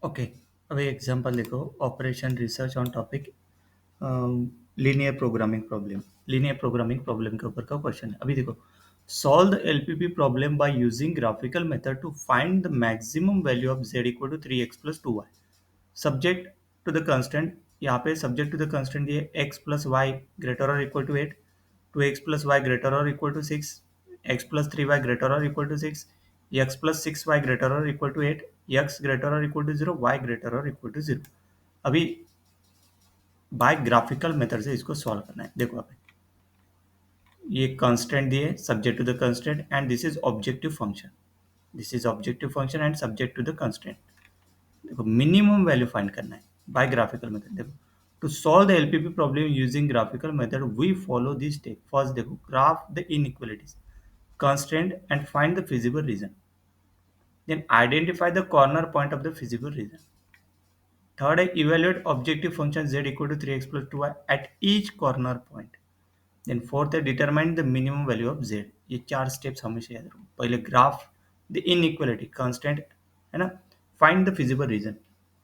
Okay. अब एक example देखो, operation research on topic linear programming problem के ऊपर का क्वेश्चन है। अभी देखो, solve the LPP problem by using graphical method to find the maximum value of z equal to 3x+2y subject to the constant. यहाँ पे subject to the constant ये x plus y greater और equal to 8, 2x plus y greater और equal to 6, x plus 3y greater और equal to 6, x plus 6y greater और equal to 8, x greater और equal to 0, y greater और equal to 0। अभी bye graphical method से इसको solve करना है। देखो आप, ये कांस्टेंट दिए, subject to the constant, and this is objective function. This is objective function and subject to the constant. देखो, मिनिमम वैल्यू फाइंड करना है बाय ग्राफिकल मेथड। देखो, to solve the LPP problem using graphical method we follow this step. First देखो, graph the inequalities constant and find the feasible region, then identify the corner point of the feasible region. Third है, evaluate objective function z equal to 3x plus 2y at each corner point. Then fourth है, determine the minimum value of z। ये चार steps हमेशा याद रखो। पहले graph the inequality constant, है ना, find the feasible region,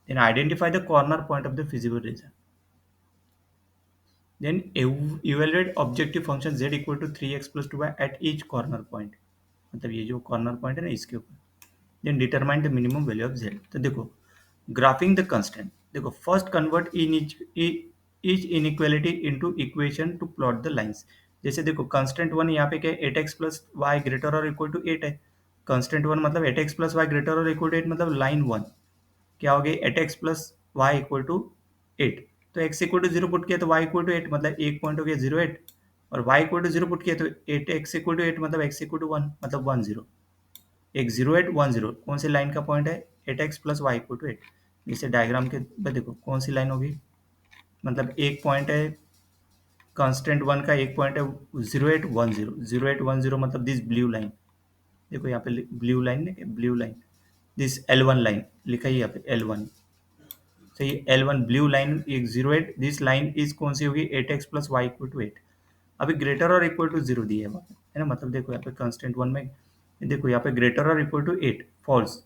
then identify the corner point of the feasible region, then evaluate objective function z equal to 3x plus 2y at each corner point। मतलब ये जो corner point है ना, इसके ऊपर। Then determine the minimum value of z। तो देखो, graphing the constant. देखो, first convert in each inequality into equation to plot the lines. जैसे देखो, कंस्टेंट वन यहाँ पे क्या है, 8x प्लस वाई ग्रेटर और इक्वल टू 8 है। कंस्टेंट वन मतलब 8x प्लस वाई ग्रेटर और इक्वल टू 8, मतलब लाइन वन क्या हो गई, 8x plus y equal to 8। तो x इक्वल टू 0 पुट किया तो y इक्वल टू 8, मतलब एक पॉइंट हो गया 0 8, और y इक्वल टू 0 पुट किया तो 8x इक्वल टू 8, मतलब x इक्वल टू 1, मतलब 1 0। एक 0 8 1 0 कौन सी लाइन का पॉइंट है, 8x plus y equal to 8। जैसे डायग्राम के पे देखो कौन सी लाइन होगी, मतलब एक पॉइंट है कांस्टेंट वन का, एक पॉइंट है 0 8 1 0, 0 8 1 0, मतलब दिस ब्लू लाइन। देखो यहाँ पे ब्लू लाइन है, blue line, this L1 line लिखा है यहाँ पे L1। सही, L1 ब्लू लाइन, एक 0 8, दिस लाइन इज कौन सी होगी, 8x plus y equal to 8। अभी ग्रेटर और इक्वल टू 0 दिया है वहाँ पे, है ना, मतलब देखो यहाँ पे कांस्टेंट वन में, देखो यहाँ पे ग्रेटर और इक्वल टू 8 फॉल्स।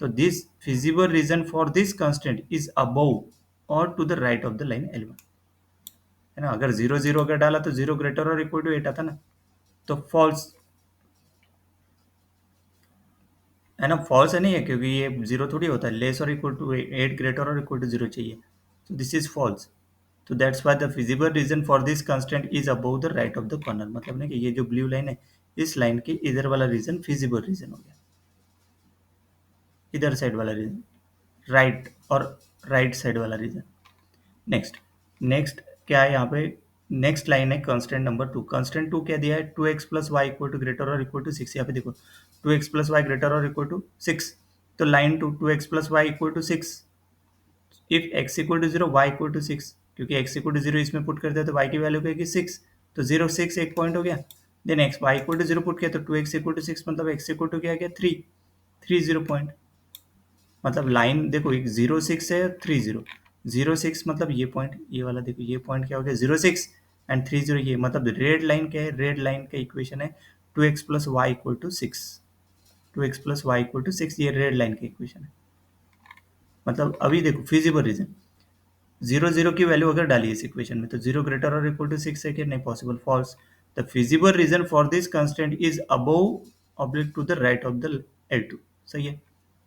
तो this feasible region for this constant is above और to the right of the line L1, है ना। अगर 0 0 अगर डाला तो 0 ग्रेटर और इक्वल टू 8 आता ना, तो फॉल्स, है ना, फॉल्स है नहीं है, क्योंकि ये 0 थोड़ी होता है, लेस और इक्वल टू 8 ग्रेटर और इक्वल टू 0 चाहिए। तो दिस इज फॉल्स। तो that's why the feasible region for this constant is above the right of the corner. मतलब ना कि ये जो ब्लू लाइन है, इस लाइन के इधर वाला रीजन फिजिबल रीजन हो गया, इधर साइड वाला रीजन, राइट और राइट साइड वाला रीजन। नेक्स्ट, नेक्स्ट क्या है यहाँ पे, नेक्स्ट लाइन है कांस्टेंट नंबर 2। कांस्टेंट 2 क्या दिया है, 2x plus y equal to greater और इक्वल टू 6। यहाँ पे देखो, 2x प्लस वाई ग्रेटर और इक्वल टू 6, तो line two 2x plus y equal to 6, if x equal to 0 y equal to 6, क्योंकि x इक्वल टू 0 इसमें put करते हैं तो y की वैल्यू क्या है 6, तो 0 6 एक पॉइंट हो गया। Then x y equal to 0 put किया तो 2x इक्वल टू 6, मतलब x इक्वल टू क्या गया 3, 3 0 पॉइंट। मतलब लाइन देखो, एक 0 6 है, 3 0, 0 6 मतलब ये पॉइंट, ये वाला देखो, ये पॉइंट क्या हो गया 0 6 एंड 3 0, ये मतलब रेड लाइन क्या है, रेड लाइन का इक्वेशन है 2x plus y equal to 6, 2x plus y equal to 6, ये रेड लाइन का इक्वेशन है। मतलब अभी देखो फिजिबल रीजन, 0 0 की वैल्यू अगर डाली इस इक्वेशन में, तो 0 ग्रेटर और इक्वल टू 6 है कि नहीं, possible, false. The feasible region for this constant is above oblique to the right of the L2। सही है।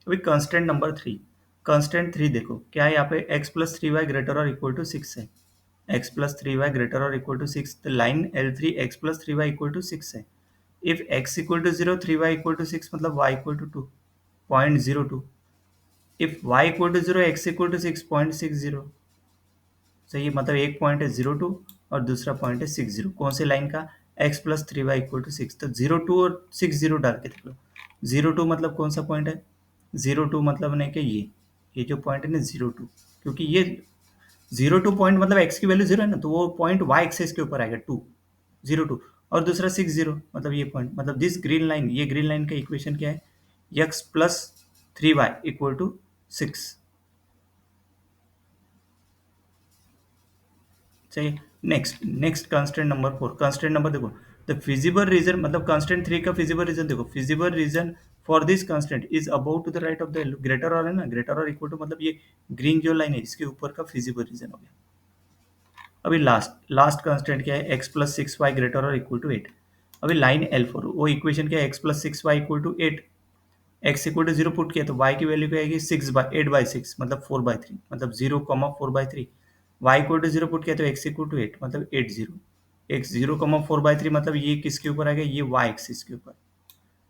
अभी कंस्टेंट नंबर 3, कंस्टेंट 3 देखो क्या है यहाँ पे, x प्लस 3y ग्रेटर और इक्वल टू 6 है, x प्लस 3y ग्रेटर और equal to 6, the line L3 x plus 3y equal to 6 है। If x equal to 0 3y equal to 6, मतलब y इक्वल टू 2, 0.02। इफ y equal to 0 x equal to 6, 0.60। सही है, मतलब एक point है 0 2 और दूसरा पॉइंट है 6 0, कौन से लाइन का, x plus 3y equal to 6। तो 0 2 और 6 0 डाल के देख लो। 0 2 मतलब कौन सा पॉइंट है, 0 2 मतलब नहीं कि ये जो पॉइंट है ना 0 2, क्योंकि ये 0 2 पॉइंट मतलब x की वैल्यू 0 है ना, तो वो पॉइंट y एक्सेस के ऊपर आएगा 2, 0 2, और दूसरा 6 0, मतलब ये पॉइंट, मतलब दिस ग्रीन लाइन, ये ग्रीन लाइन का इक्वेशन क्या है, x plus 3y equal to 6। चाहिए। Next, next constant number 4, constant number देखो, द फिजिबल रीजन, मतलब कांस्टेंट 3 का फिजिबल रीजन देखो, feasible region for this constant is about to the right of the greater और है ना, ग्रेटर और equal to मतलब ये ग्रीन जो लाइन है इसके ऊपर का फिजिबल रीजन हो गया। अभी लास्ट लास्ट कंस्टेंट क्या है, x plus six y greater और इक्वल टू एट। अभी लाइन एल फोर वो इक्वेशन क्या है, x plus six y equal to eight, x equal to zero put किया तो वाई की वैल्यू क्या आएगी, six by eight by six मतलब फोर बाई थ्री, मतलब zero comma four by three. Y equal to zero put किया तो x equal to eight मतलब eight zero, x zero comma four by three मतलब ये किसके ऊपर आ गया, ये वाई एक्सिस के ऊपर,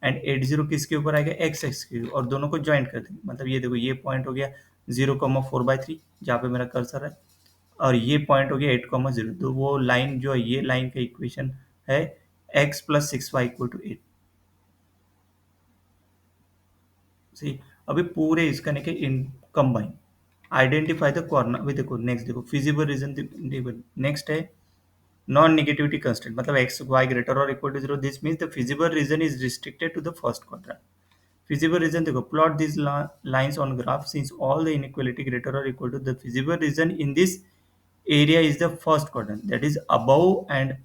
एंड एट जीरो किसके ऊपर आएगा, एक्स एक्स के, और दोनों को ज्वाइंट कर देंगे मतलब ये देखो ये पॉइंट हो गया zero comma four by three जहाँ पे मेरा कर्सर है, और ये पॉइंट हो गया एट कॉमा जीरो, तो वो लाइन जो है ये लाइन का इक्वेशन है x plus six y equal to eight. See अभी पूरे इसका नहीं कि इन कंबाइन आइडेंटिफाई द कॉर्नर। अभी देखो नेक्स्ट देखो फिजिबल रीजन, नेक्स्ट है नॉन नेगेटिविटी कंस्टेंट मतलब एक्स वाई ग्रेटर और equal to zero, this means the feasible region is restricted to the first quadrant. Feasible region देखो plot these lines on graph since all the inequality greater or equal to the feasible region in this area is the first quadrant, that is above and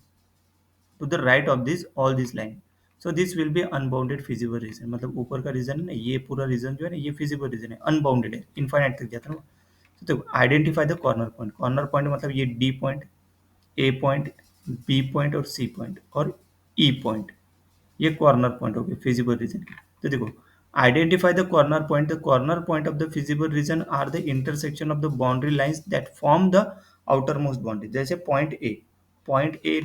to the right of this all this line, so this will be unbounded feasible region। मतलब ऊपर का reason है ना, ये पूरा reason जो है ना ये feasible region है, अनबाउंडेड है, इनफाइनाइट तक जाता है ना। तो देखो identify the corner point, corner point मतलब ये D point, A point, B point और सी पॉइंट और ई पॉइंट, ये कॉर्नर पॉइंट हो गए फिजिबल रीजन के। तो देखो identify the corner point of the feasible region are the intersection of the boundary lines that form the outer most boundary. जैसे point A, point A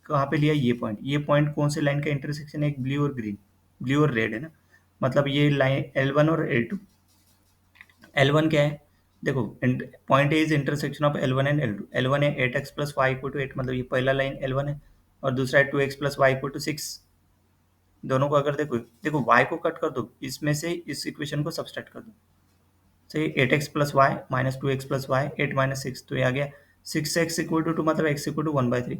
कहाँ पे लिया, ये पॉइंट कौन से लाइन का इंटरसेक्शन है, एक ब्लू और ग्रीन, ब्लू और रेड है ना, मतलब ये लाइन एल वन और एल टू। एल वन क्या है, देखो point A is intersection of L one and L two, L one है at x plus y equal to eight, मतलब ये पहला लाइन एल वन है, और दूसरा है two x plus y equal to six. दोनों को अगर देखो देखो y को कट कर दो, इसमें से इस इक्वेशन को सब्सट्रैक्ट कर दो, सही, eight x plus y minus two x plus y eight minus six, तो ये आ गया six x equal to two मतलब x equal to one by three.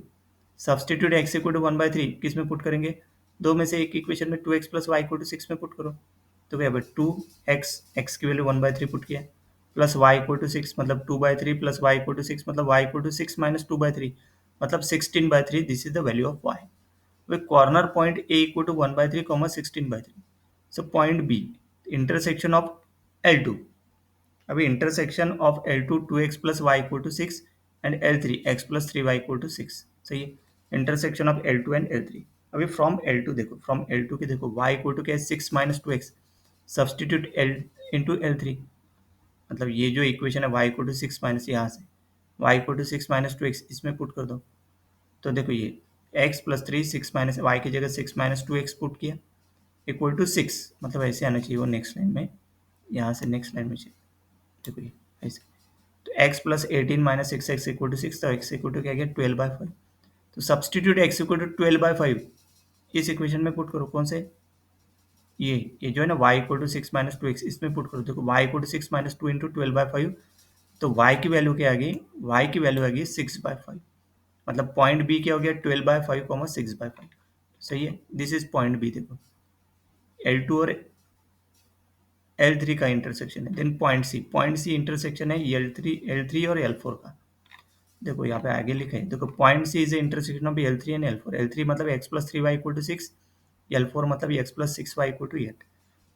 Substitute x equal to one by three किस में पुट करेंगे, दो में से एक इक्वेशन में two x plus y equal to six में पुट करो, तो क्या टू एक्स, एक्स की value one by three put किया, plus y equal to six मतलब two by three plus y equal to six मतलब y equal to six minus two by three मतलब sixteen by three, this is the value of y. with corner point A equal to 1 by 3 comma 16 by 3, so point B intersection of L2, अभी intersection of L2 2x plus y equal to 6 and L3 x plus 3y equal to 6, सही है, intersection of L2 and L3। अभी from L2 देखो, from L2 के देखो y equal to क्या है 6 minus 2x, substitute L into L3, मतलब ये जो इक्वेशन है y equal to 6 minus यहाँ से y equal to 6 minus 2x इसमें पुट कर दो, तो देखो ये x plus three six minus y की जगह six minus two x put किया इक्वल टू सिक्स, मतलब ऐसे आना चाहिए वो नेक्स्ट लाइन में, यहाँ से नेक्स्ट लाइन में चाहिए, देखो ये ऐसे, तो x plus eighteen minus six x equal to six, तो x इक्वल टू क्या गया ट्वेल्व बाई फाइव, तो substitute x equal to twelve by five इस इक्वेशन में पुट करो, कौन से ये जो है ना y equal to six minus two x इसमें पुट करो, देखो y equal to six minus two into twelve by five, तो y की वैल्यू क्या आ गई, y की वैल्यू आ गई सिक्स बाई फाइव, मतलब पॉइंट बी क्या हो गया twelve by five comma six by five, सही है, दिस इज पॉइंट बी। देखो एल टू और एल थ्री का इंटरसेक्शन है, देन पॉइंट सी इंटरसेक्शन है एल थ्री और एल फोर का, देखो यहाँ पे आगे लिखा है, देखो point C is intersection of L three and L four, L three मतलब x plus three y equal to six, L four मतलब x plus six y equal to eight,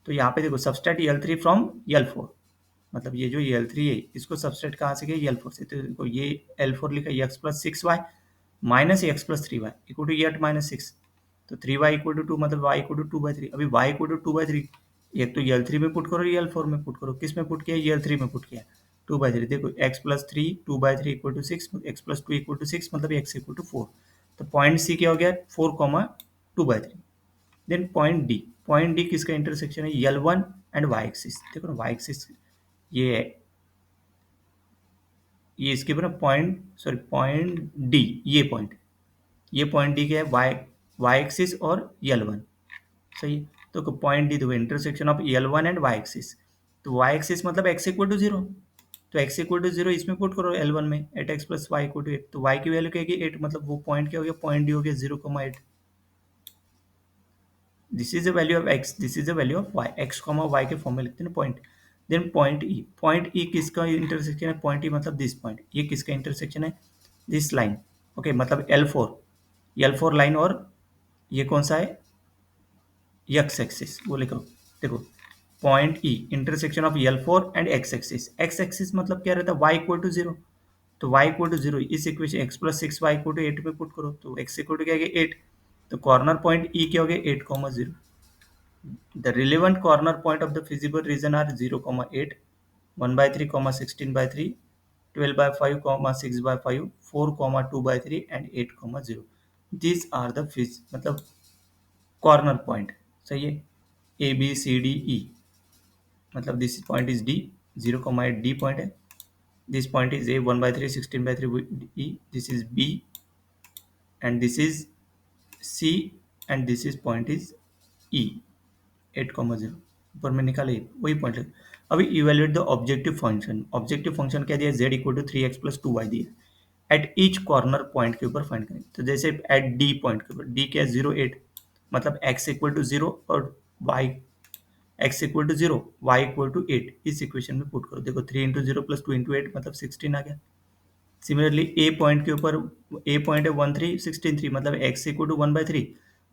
तो यहाँ पे देखो subtract L three from L four, मतलब ये जो L three है इसको सब्सट्रैक्ट कहाँ से किया एल फोर से, तो देखो ये एल फोर लिखा है x plus six y minus x plus three y equal to eight minus six, तो three y equal to two मतलब y equal to two by three, अभी y equal to two by three, एक तो L three में put करो L four में put करो, किस में पुट किया एल थ्री में पुट किया, टू बाई थ्री, देखो x plus three two by three equal to six, x plus two equal to six मतलब एक्स इक्वल टू फोर, तो पॉइंट सी क्या हो गया four comma two by three. Then point D किसका intersection है L one and y axis, देखो ना y axis ये है, ये इसके ऊपर पॉइंट सॉरी पॉइंट डी, ये पॉइंट डी क्या है वाई वाई एक्सिस और एल वन, सही है, तो पॉइंट डी देखो intersection of L one and y axis, तो वाई एक्सिस मतलब एक्स इक्वल टू जीरो, तो एक्स इक्वल टू जीरो इसमें पुट करो एल वन में eight x plus y equal to eight, तो वाई की वैल्यू क्या है एट, मतलब वो पॉइंट क्या हो गया पॉइंट डी हो गया zero comma eight, this is the value of x, this is the value of y, x comma y के फॉर्म में लिखते हैं ना पॉइंट। देन पॉइंट ई किसका इंटरसेक्शन है, पॉइंट ई मतलब दिस पॉइंट, ये किसका इंटरसेक्शन है दिस लाइन, ओके मतलब एल फोर लाइन और ये कौन सा है एक्स एक्सिस वो लिखो, देखो point E intersection of L4 and x axis मतलब क्या रहता है y इक्वल टू जीरो। तो y इक्वल टू जीरो इस equation x plus six y equal to eight पे पुट करो तो x इक्वल टू क्या गया एट। तो कॉर्नर पॉइंट ई क्या हो गया eight comma zero. The relevant corner point of the feasible region are zero comma eight, one by three comma sixteen by three, 12/5 comma 6/5, 4 comma 2/3 and 8 comma 0। This are the feas मतलब corner point. सही है। A B C D E मतलब this point is D, 0,8 D point है। This point is A 1/3 16/3 E, this is B and this is C and this is point is E 8,0 ऊपर में निकाले वही पॉइंट है। अभी evaluate the objective function. Objective function क्या दिया z equal to 3x plus 2y दिया। एट ईच कॉर्नर पॉइंट के ऊपर फाइंड करें तो जैसे एट डी पॉइंट के ऊपर डी क्या है 0 8 मतलब x इक्वल टू जीरो और y x equal to zero y equal to eight इस इक्वेशन में पुट करो। देखो 3 × 0 प्लस 2 × 8 मतलब 16 आ गया। सिमिलरली ए पॉइंट के ऊपर ए पॉइंट है 1 3 16 3 मतलब x इक्वल टू 1/3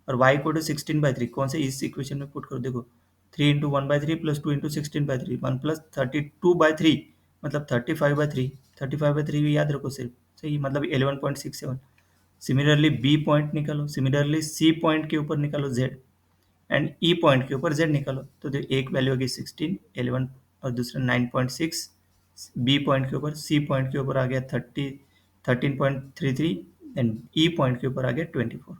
और y इक्वल टू 16/3 कौन से इस इक्वेशन में पुट करो। देखो 3 × 1/3 प्लस 2 × 16/3 1 प्लस 32/3 मतलब 35/3 35/3 भी याद रखो सिर्फ। सही मतलब 11.67। सिमिलरली बी पॉइंट निकालो, सिमिलरली सी पॉइंट के ऊपर निकालो z एंड ई पॉइंट के ऊपर z निकालो तो एक वैल्यू होगी 16 11 और दूसरा 9.6। बी पॉइंट के ऊपर सी पॉइंट के ऊपर आ गया 13.33 एंड ई पॉइंट के ऊपर आ गया 24।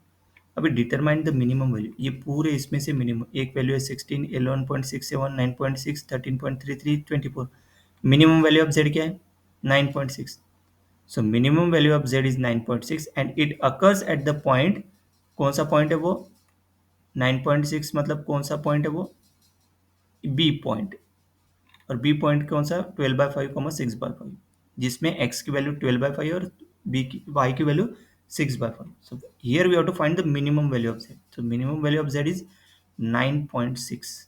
अभी डिटरमाइन द मिनिमम वैल्यू, ये पूरे इसमें से मिनिमम एक वैल्यू है 16 11.67 9.6 13.33 24। मिनिमम वैल्यू ऑफ z क्या है 9.6। सो minimum value of z is 9.6 and it occurs at the point, कौन सा पॉइंट है वो 9.6 मतलब कौन सा पॉइंट है वो बी पॉइंट। और बी पॉइंट कौन सा 12/5 6/5 जिसमें x की वैल्यू 12/5 और b की y की value 6/5। So here we have to find the minimum value of z। So minimum value of z is 9.6।